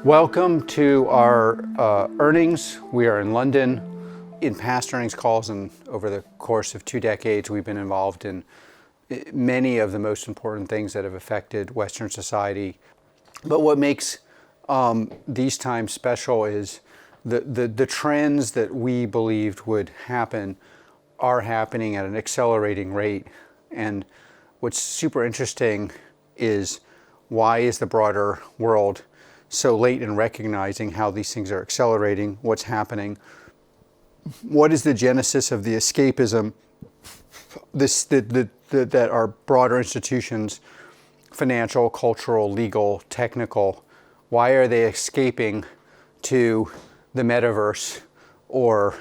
Welcome to our earnings. We are in London. In past earnings calls and over the course of 2 decades, we've been involved in many of the most important things that have affected Western society. But what makes these times special is the trends that we believed would happen are happening at an accelerating rate. And what's super interesting is, why is the broader world so late in recognizing how these things are accelerating, what's happening? What is the genesis of the escapism that our broader institutions, financial, cultural, legal, technical, why are they escaping to the metaverse or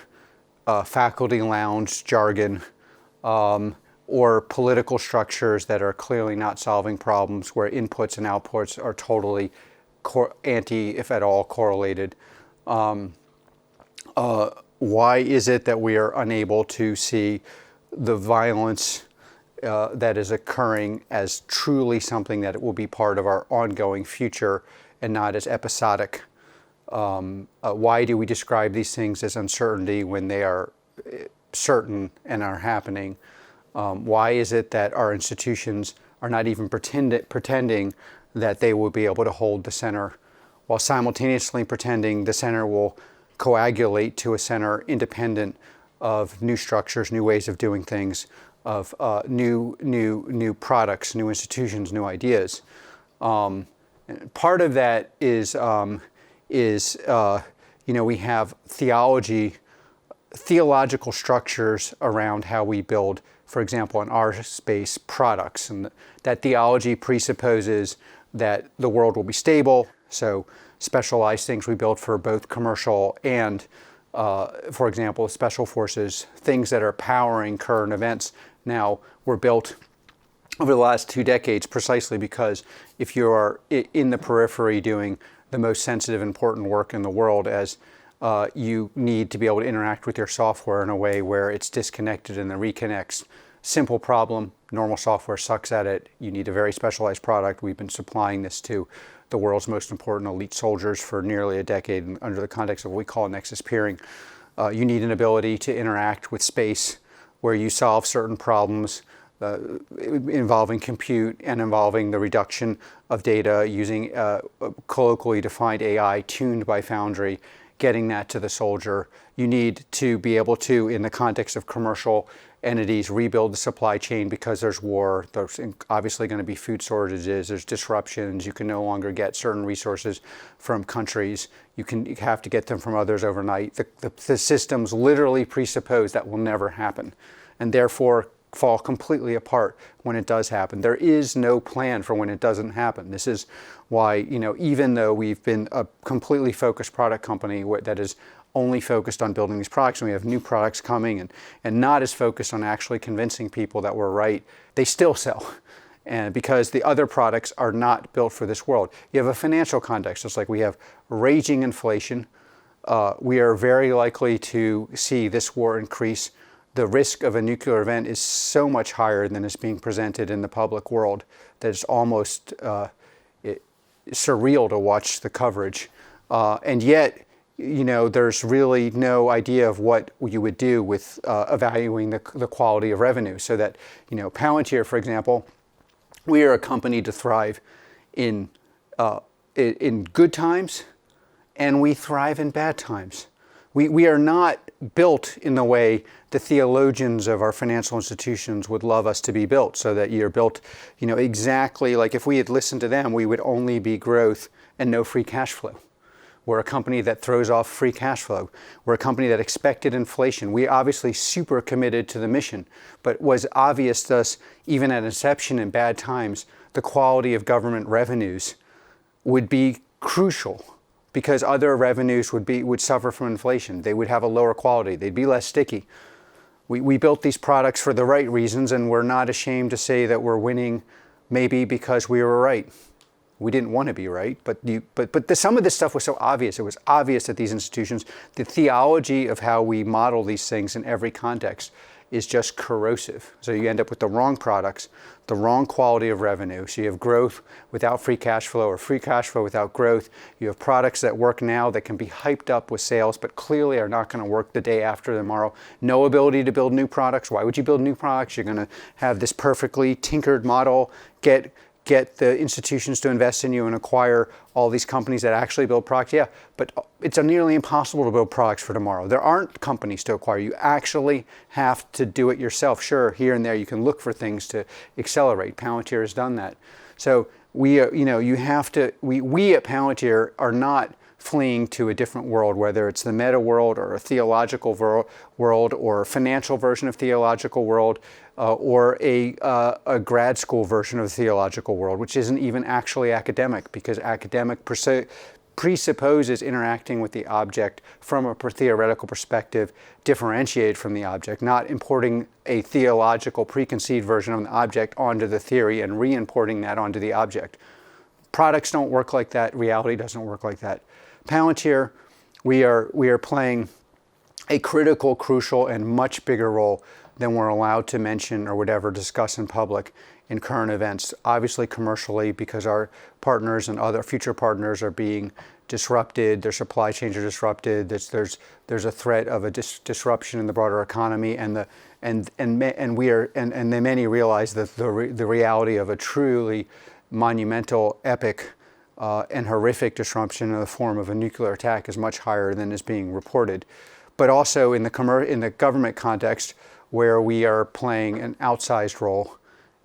faculty lounge jargon, or political structures that are clearly not solving problems, where inputs and outputs are totally anti, if at all, correlated? Why is it that we are unable to see the violence that is occurring as truly something that it will be part of our ongoing future and not as episodic? Why do we describe these things as uncertainty when they are certain and are happening? Why is it that our institutions are not even pretending that they will be able to hold the center, while simultaneously pretending the center will coagulate to a center independent of new structures, new ways of doing things, of new products, new institutions, new ideas? Part of that is we have theological structures around how we build, for example, in our space, products. And that theology presupposes that the world will be stable. So specialized things we build for both commercial and, for example, special forces, things that are powering current events now were built over the last 2 decades precisely because if you are in the periphery doing the most sensitive, important work in the world, as you need to be able to interact with your software in a way where it's disconnected and then reconnects. Simple problem, normal software sucks at it. You need a very specialized product. We've been supplying this to the world's most important elite soldiers for nearly a decade under the context of what we call nexus peering. You need an ability to interact with space where you solve certain problems involving compute and involving the reduction of data using colloquially defined AI tuned by Foundry, getting that to the soldier. You need to be able to, in the context of commercial entities, rebuild the supply chain because there's war. There's obviously going to be food shortages. There's disruptions. You can no longer get certain resources from countries. You have to get them from others overnight. The systems literally presuppose that will never happen, and therefore fall completely apart when it does happen. There is no plan for when it doesn't happen. This is why, even though we've been a completely focused product company that is only focused on building these products, and we have new products coming and not as focused on actually convincing people that we're right, they still sell. And because the other products are not built for this world. You have a financial context, just like we have raging inflation. We are very likely to see this war increase. The risk of a nuclear event is so much higher than is being presented in the public world that it's almost surreal to watch the coverage. And yet, there's really no idea of what you would do with evaluating the quality of revenue. So that, Palantir, for example, we are a company to thrive in good times, and we thrive in bad times. We are not built in the way the theologians of our financial institutions would love us to be built, so that you're built, exactly like if we had listened to them, we would only be growth and no free cash flow. We're a company that throws off free cash flow. We're a company that expected inflation. We obviously super committed to the mission, but was obvious to us, even at inception in bad times, the quality of government revenues would be crucial, because other revenues would suffer from inflation. They would have a lower quality. They'd be less sticky. We built these products for the right reasons, and we're not ashamed to say that we're winning, maybe because we were right. We didn't want to be right, but some of this stuff was so obvious. It was obvious that these institutions, the theology of how we model these things in every context, is just corrosive. So you end up with the wrong products, the wrong quality of revenue. So you have growth without free cash flow, or free cash flow without growth. You have products that work now that can be hyped up with sales, but clearly are not going to work the day after tomorrow. No ability to build new products. Why would you build new products? You're going to have this perfectly tinkered model, get the institutions to invest in you and acquire all these companies that actually build products. Yeah, but it's nearly impossible to build products for tomorrow. There aren't companies to acquire. You actually have to do it yourself. Sure, here and there you can look for things to accelerate. Palantir has done that. So we at Palantir are not fleeing to a different world, whether it's the meta world or a theological world or a financial version of theological world, or a grad school version of the theological world, which isn't even actually academic, because academic presupposes interacting with the object from a theoretical perspective differentiated from the object, not importing a theological preconceived version of the object onto the theory and re-importing that onto the object. Products don't work like that. Reality doesn't work like that. Palantir, we are playing a critical, crucial, and much bigger role than we're allowed to mention or whatever discuss in public in current events. Obviously commercially, because our partners and other future partners are being disrupted, their supply chains are disrupted, there's a threat of a disruption in the broader economy, and many realize that the reality of a truly monumental, epic, and horrific disruption in the form of a nuclear attack is much higher than is being reported. But also in the government context, where we are playing an outsized role,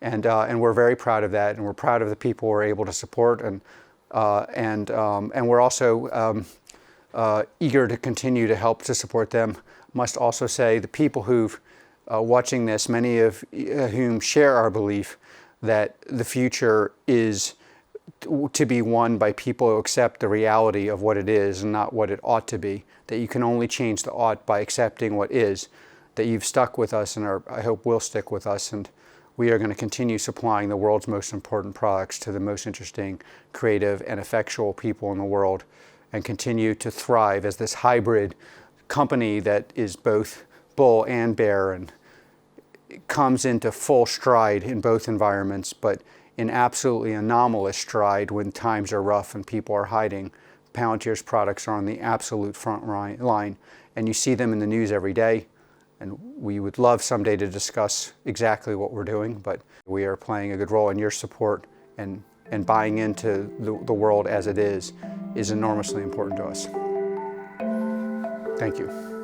and we're very proud of that, and we're proud of the people we're able to support, and we're also eager to continue to help to support them. Must also say the people who've watching this, many of whom share our belief that the future is to be won by people who accept the reality of what it is and not what it ought to be, that you can only change the ought by accepting what is, that you've stuck with us and I hope will stick with us, and we are going to continue supplying the world's most important products to the most interesting, creative, and effectual people in the world, and continue to thrive as this hybrid company that is both bull and bear and comes into full stride in both environments, but in absolutely anomalous stride when times are rough and people are hiding. Palantir's products are on the absolute front line, and you see them in the news every day. And we would love someday to discuss exactly what we're doing, but we are playing a good role, and your support and buying into the world as it is enormously important to us. Thank you.